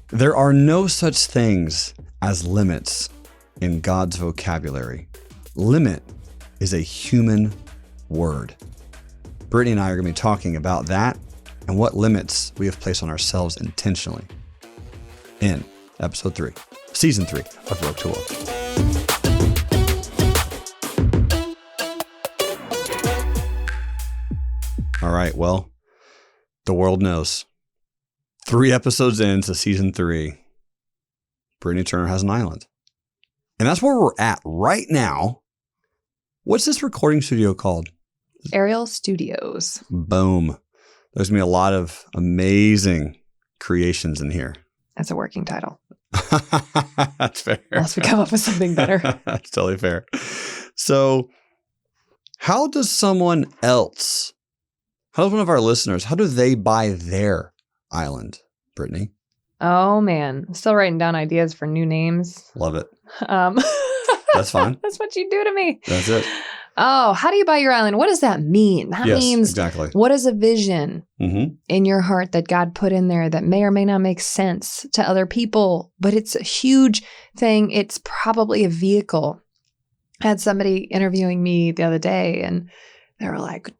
There are no such things as limits in God's vocabulary. Limit is a human word. Britnie and I are going to be talking about that and what limits we have placed on ourselves intentionally in episode 3, season 3 of Rogue to Woke. All right, well, the world knows. 3 episodes into season 3, Britnie Turner has an island. And that's where we're at right now. What's this recording studio called? Ariel Studios. Boom. There's going to be a lot of amazing creations in here. That's a working title. That's fair. Unless we come up with something better. That's totally fair. So how does one of our listeners, how do they buy their island, Britnie? Oh, man. I'm still writing down ideas for new names. Love it. That's fine. That's what you do to me. That's it. Oh, how do you buy your island? What does that mean? That means exactly. What is a vision in your heart that God put in there that may or may not make sense to other people, but it's a huge thing. It's probably a vehicle. I had somebody interviewing me the other day and they were like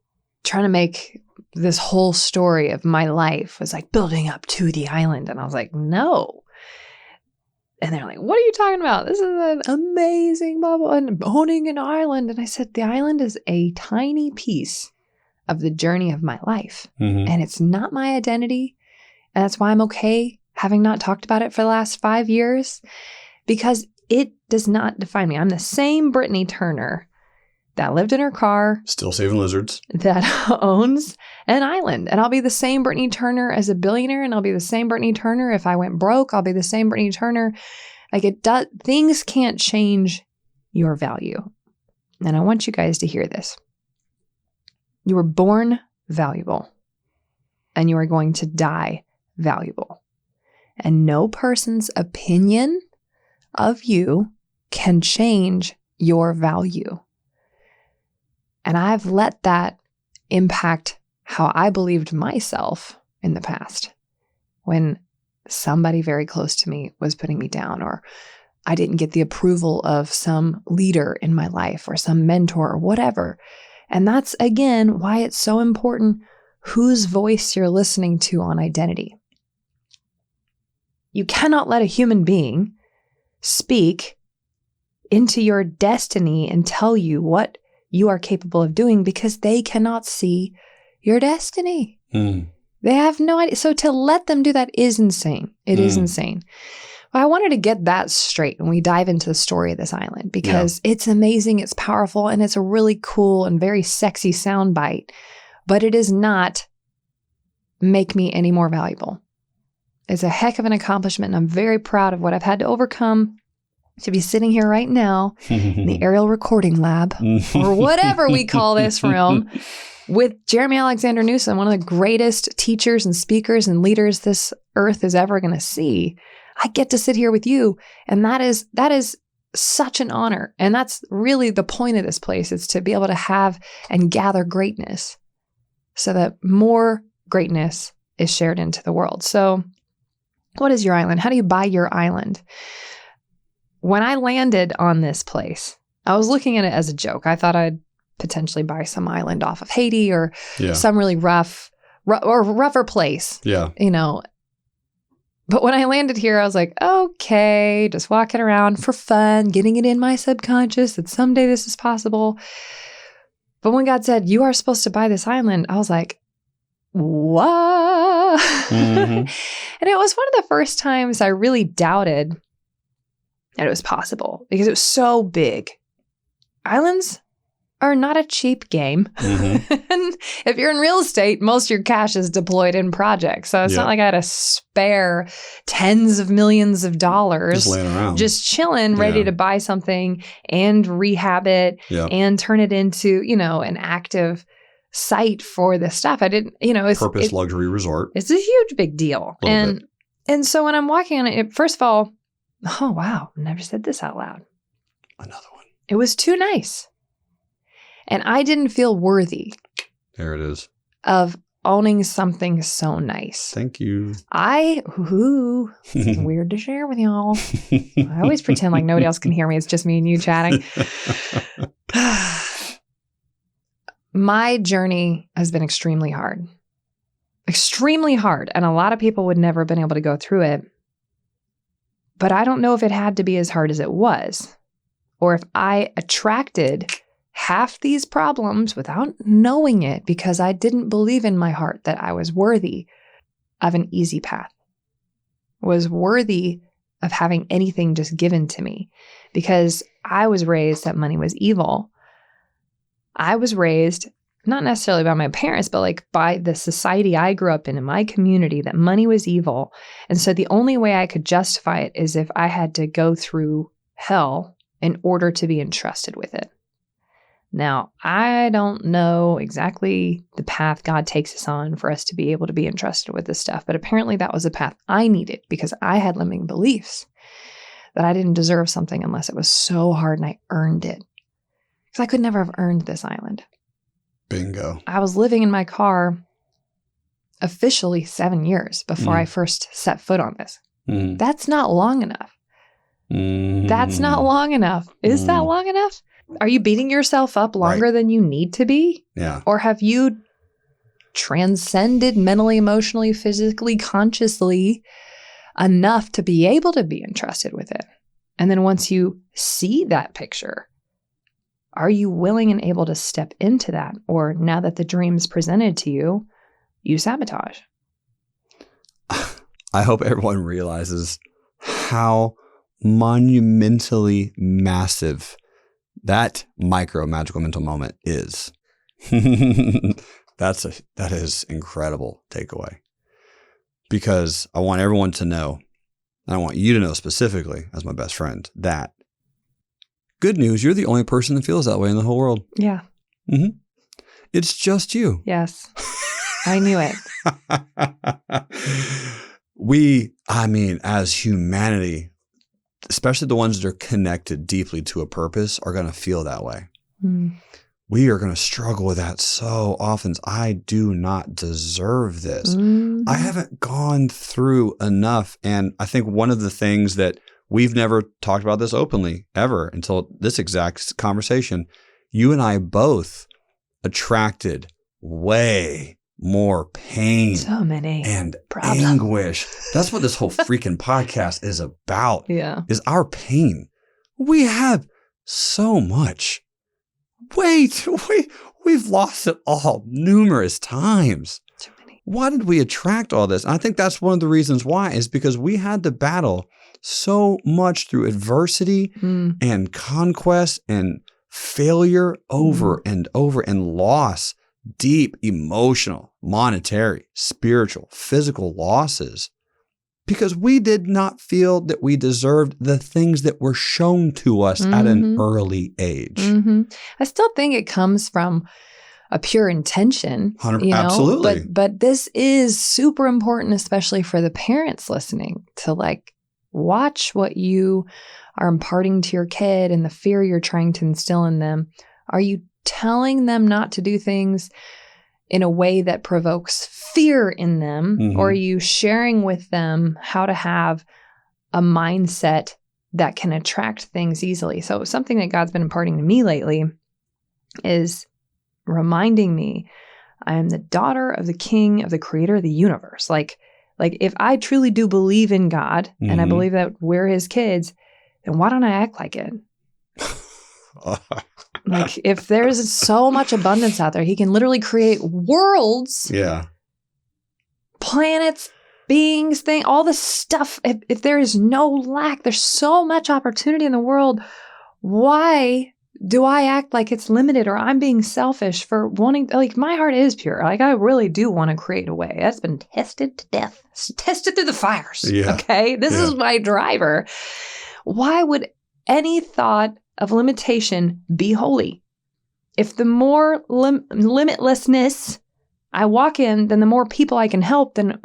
trying to make this whole story of my life was like building up to the island. And I was like, no. And they're like, what are you talking about? This is an amazing blah, blah, and owning an island. And I said, the island is a tiny piece of the journey of my life. And it's not my identity. And that's why I'm okay having not talked about it for the last 5 years, because it does not define me. I'm the same Britnie Turner that lived in her car. Still saving lizards. That owns an island. And I'll be the same Britnie Turner as a billionaire. And I'll be the same Britnie Turner if I went broke. I'll be the same Britnie Turner. Like it does, things can't change your value. And I want you guys to hear this. You were born valuable. And you are going to die valuable. And no person's opinion of you can change your value. And I've let that impact how I believed myself in the past when somebody very close to me was putting me down, or I didn't get the approval of some leader in my life or some mentor or whatever. And that's, again, why it's so important whose voice you're listening to on identity. You cannot let a human being speak into your destiny and tell you what you are capable of doing because they cannot see your destiny. They have no idea. So to let them do that is insane. It is insane. Well, I wanted to get that straight when we dive into the story of this island because it's amazing, it's powerful, and it's a really cool and very sexy soundbite. But it does not make me any more valuable. It's a heck of an accomplishment, and I'm very proud of what I've had to overcome to be sitting here right now in the Ariel Recording Lab, or whatever we call this room, with Jerremy Alexander Newsom, one of the greatest teachers and speakers and leaders this earth is ever going to see. I get to sit here with you, and that is such an honor. And that's really the point of this place, is to be able to have and gather greatness so that more greatness is shared into the world. So what is your island? How do you buy your island? When I landed on this place, I was looking at it as a joke. I thought I'd potentially buy some island off of Haiti or some really rougher place. Yeah. You know. But when I landed here, I was like, okay, just walking around for fun, getting it in my subconscious that someday this is possible. But when God said, you are supposed to buy this island, I was like, what? And it was one of the first times I really doubted that it was possible because it was so big. Islands are not a cheap game. And if you're in real estate, most of your cash is deployed in projects. So it's not like I had to spare tens of millions of dollars just laying around, just chilling, ready to buy something and rehab it and turn it into, you know, an active site for this stuff. I didn't, you know, it's Purpose Luxury Resort. It's a huge big deal. And so when I'm walking on it, first of all, oh, wow, never said this out loud. Another one. It was too nice. And I didn't feel worthy. There it is. Of owning something so nice. Thank you. Weird to share with y'all. I always pretend like nobody else can hear me. It's just me and you chatting. My journey has been extremely hard. Extremely hard. And a lot of people would never have been able to go through it. But I don't know if it had to be as hard as it was, or if I attracted half these problems without knowing it because I didn't believe in my heart that I was worthy of an easy path, was worthy of having anything just given to me, because I was raised that money was evil. I was raised not necessarily by my parents, but like by the society I grew up in my community, that money was evil. And so the only way I could justify it is if I had to go through hell in order to be entrusted with it. Now, I don't know exactly the path God takes us on for us to be able to be entrusted with this stuff, but apparently that was the path I needed because I had limiting beliefs that I didn't deserve something unless it was so hard and I earned it. Because I could never have earned this island. Bingo. I was living in my car officially 7 years before I first set foot on this. That's not long enough. That's not long enough. Is that long enough? Are you beating yourself up longer than you need to be? Yeah. Or have you transcended mentally, emotionally, physically, consciously enough to be able to be entrusted with it? And then once you see that picture, are you willing and able to step into that? Or now that the dream's presented to you, you sabotage? I hope everyone realizes how monumentally massive that micro magical mental moment is. That is incredible takeaway. Because I want everyone to know, and I want you to know specifically as my best friend, that good news, you're the only person that feels that way in the whole world. Yeah. Mm-hmm. It's just you. Yes. I knew it. As humanity, especially the ones that are connected deeply to a purpose, are going to feel that way. We are going to struggle with that so often. I do not deserve this. I haven't gone through enough. And I think one of the things that we've never talked about this openly ever until this exact conversation, you and I both attracted way more pain, so many and problems. Anguish. That's what this whole freaking podcast is about. Yeah. Is our pain. We have so much. We've lost it all numerous times. Too many. Why did we attract all this? And I think that's one of the reasons why, is because we had to battle so much through adversity and conquest and failure over and over, and loss. Deep emotional, monetary, spiritual, physical losses, because we did not feel that we deserved the things that were shown to us at an early age. I still think it comes from a pure intention. Absolutely. But this is super important, especially for the parents listening, to watch what you are imparting to your kid and the fear you're trying to instill in them. Are you telling them not to do things in a way that provokes fear in them? Or are you sharing with them how to have a mindset that can attract things easily? So something that God's been imparting to me lately is reminding me I am the daughter of the King, of the Creator of the universe. Like if I truly do believe in God and I believe that we're his kids, then why don't I act like it? If there's so much abundance out there, he can literally create worlds, planets, beings, all this stuff. If there is no lack, there's so much opportunity in the world. Why do I act like it's limited, or I'm being selfish for wanting, my heart is pure. I really do want to create a way. That's been tested to death. It's tested through the fires. Okay. This is my driver. Why would any thought of limitation be holy? If the more limitlessness I walk in, then the more people I can help, then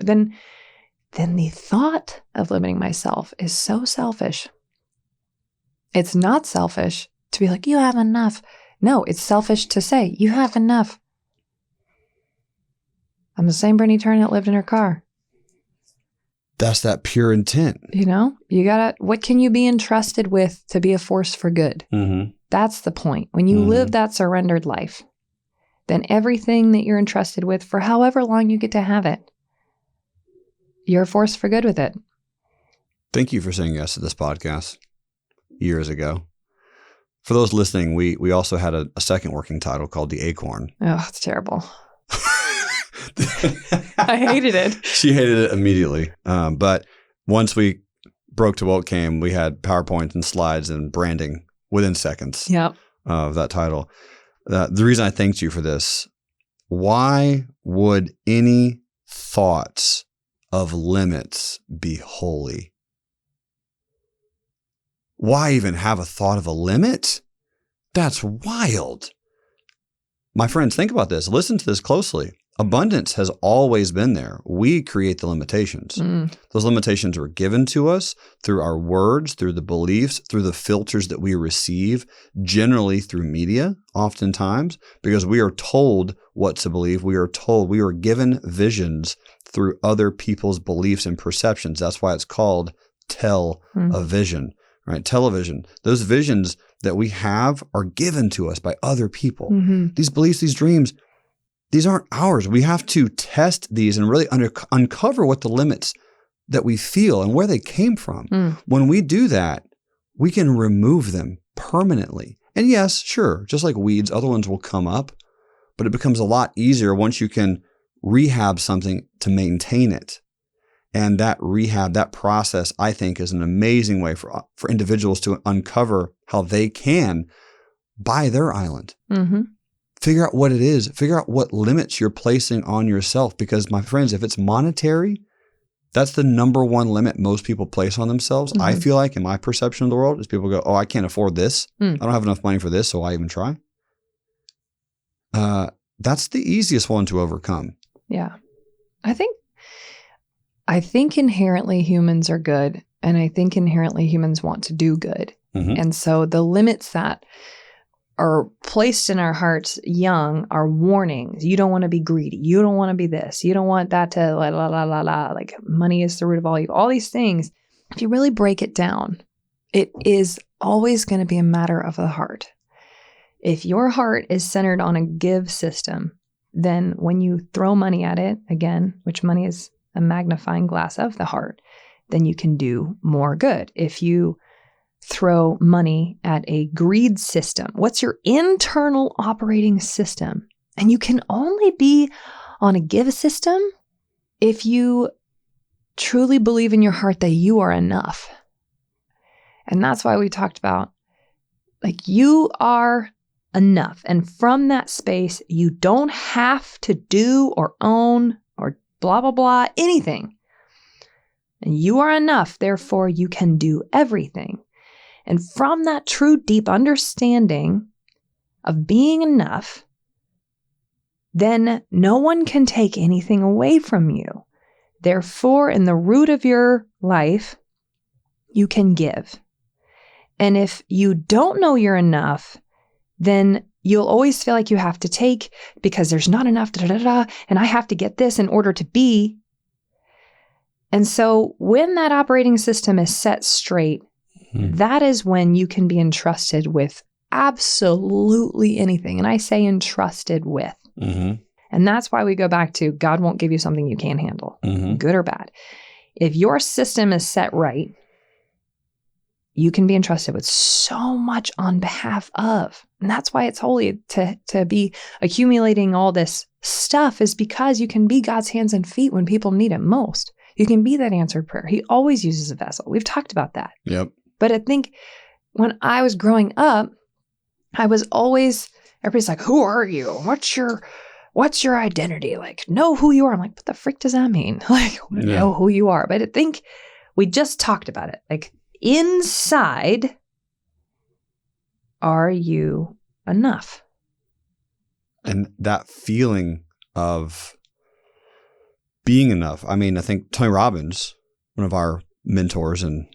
the thought of limiting myself is so selfish. It's not selfish to be like, you have enough. No, it's selfish to say, you have enough. I'm the same Britnie Turner that lived in her car. That's that pure intent. You know, what can you be entrusted with to be a force for good? Mm-hmm. That's the point. When you live that surrendered life, then everything that you're entrusted with for however long you get to have it, you're a force for good with it. Thank you for saying yes to this podcast years ago. For those listening, we also had a second working title called The Acorn. Oh, it's terrible. I hated it. She hated it immediately. But once we broke to what came, we had PowerPoint and slides and branding within seconds of that title. The reason I thanked you for this, why would any thoughts of limits be holy? Why even have a thought of a limit? That's wild. My friends, think about this. Listen to this closely. Abundance has always been there. We create the limitations. Those limitations were given to us through our words, through the beliefs, through the filters that we receive, generally through media, oftentimes, because we are told what to believe. We are given visions through other people's beliefs and perceptions. That's why it's called television, right? Television. Those visions that we have are given to us by other people. These beliefs, these dreams, these aren't ours. We have to test these and really uncover what the limits that we feel and where they came from. When we do that, we can remove them permanently. And yes, sure, just like weeds, other ones will come up, but it becomes a lot easier once you can rehab something to maintain it. And that rehab, that process, I think, is an amazing way for individuals to uncover how they can buy their island. Figure out what it is. Figure out what limits you're placing on yourself. Because, my friends, if it's monetary, that's the number one limit most people place on themselves. I feel like, in my perception of the world, is people go, oh, I can't afford this. I don't have enough money for this, so why even try? That's the easiest one to overcome. Yeah. I think inherently humans are good, and I think inherently humans want to do good. And so the limits that are placed in our hearts young are warnings. You don't want to be greedy. You don't want to be this. You don't want that to la la la la la. Like money is the root of all evil. All these things, if you really break it down, it is always going to be a matter of the heart. If your heart is centered on a give system, then when you throw money at it, again, which money is a magnifying glass of the heart, then you can do more good. If you throw money at a greed system, what's your internal operating system? And you can only be on a give system if you truly believe in your heart that you are enough. And that's why we talked about, like, you are enough. And from that space, you don't have to do or own or blah, blah, blah, anything. And you are enough. Therefore, you can do everything. And from that true, deep understanding of being enough, then no one can take anything away from you. Therefore, in the root of your life, you can give. And if you don't know you're enough, then you'll always feel like you have to take because there's not enough, and I have to get this in order to be. And so when that operating system is set straight, that is when you can be entrusted with absolutely anything. And I say entrusted with. And that's why we go back to God won't give you something you can't handle, good or bad. If your system is set right, you can be entrusted with so much on behalf of. And that's why it's holy to be accumulating all this stuff, is because you can be God's hands and feet when people need it most. You can be that answered prayer. He always uses a vessel. We've talked about that. Yep. But I think when I was growing up, I was always, everybody's like, who are you? What's your identity? Like, know who you are. I'm like, what the frick does that mean? Like, know who you are. But I think we just talked about it. Like, inside, are you enough? And that feeling of being enough. I mean, I think Tony Robbins, one of our mentors and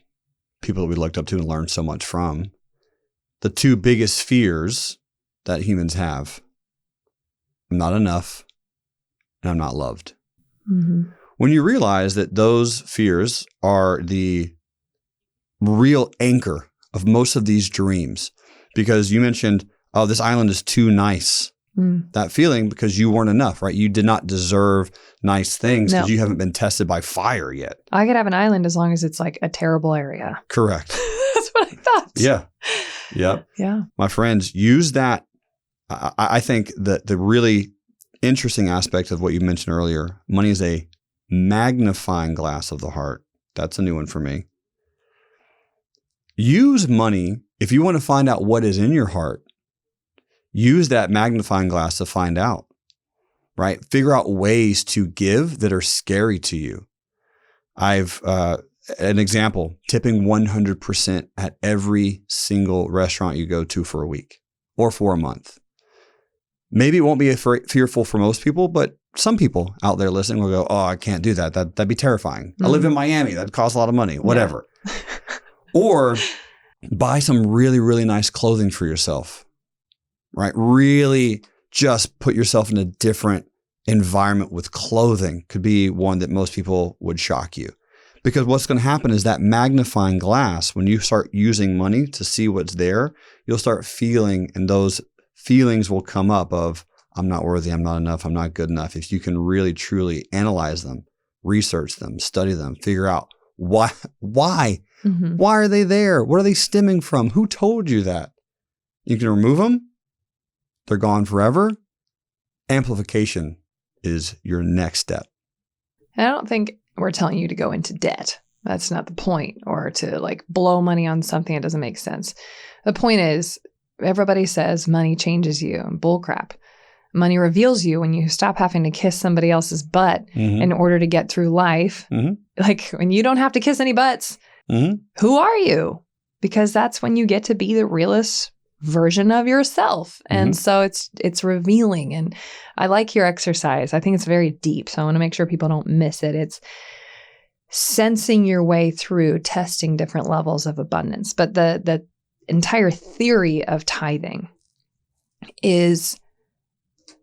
people that we looked up to and learned so much from, the two biggest fears that humans have, I'm not enough and I'm not loved. Mm-hmm. When you realize that those fears are the real anchor of most of these dreams, because you mentioned, oh, this island is too nice. That feeling because you weren't enough, right? You did not deserve nice things because you haven't been tested by fire yet. I could have an island as long as it's like a terrible area. Correct. That's what I thought. Yeah. Yep. Yeah. My friends, use that. I think that the really interesting aspect of what you mentioned earlier, money is a magnifying glass of the heart. That's a new one for me. Use money if you want to find out what is in your heart. Use that magnifying glass to find out, right? Figure out ways to give that are scary to you. I've an example, tipping 100% at every single restaurant you go to for a week or for a month. Maybe it won't be fearful for most people, but some people out there listening will go, oh, I can't do that. That'd be terrifying. I live in Miami. That'd cost a lot of money, whatever. Yeah. Or buy some really, really nice clothing for yourself. Right? Really just put yourself in a different environment with clothing. Could be one that most people would shock you. Because what's going to happen is that magnifying glass, when you start using money to see what's there, you'll start feeling, and those feelings will come up of, I'm not worthy, I'm not enough, I'm not good enough. If you can really, truly analyze them, research them, study them, figure out why, Mm-hmm. Why are they there? What are they stemming from? Who told you that? You can remove them. They're gone forever. Amplification is your next step. I don't think we're telling you to go into debt. That's not the point, or to like blow money on something that doesn't make sense. The point is, everybody says money changes you. Bullcrap. Money reveals you when you stop having to kiss somebody else's butt in order to get through life. Like when you don't have to kiss any butts, who are you? Because that's when you get to be the realest version of yourself. And so it's revealing. And I like your exercise. I think it's very deep. So I want to make sure people don't miss it. It's sensing your way through testing different levels of abundance. But the entire theory of tithing is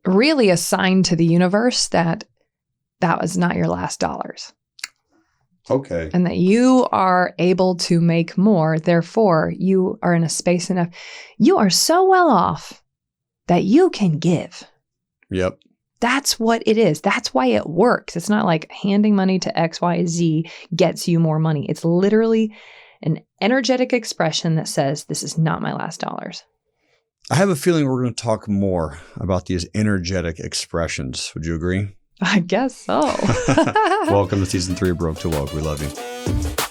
really a sign to the universe that was not your last dollars. Okay. And that you are able to make more. Therefore, you are in a space enough. You are so well off that you can give. Yep. That's what it is. That's why it works. It's not like handing money to X, Y, Z gets you more money. It's literally an energetic expression that says, this is not my last dollars. I have a feeling we're going to talk more about these energetic expressions. Would you agree? I guess so. Welcome to season 3 of Broke to Woke. We love you.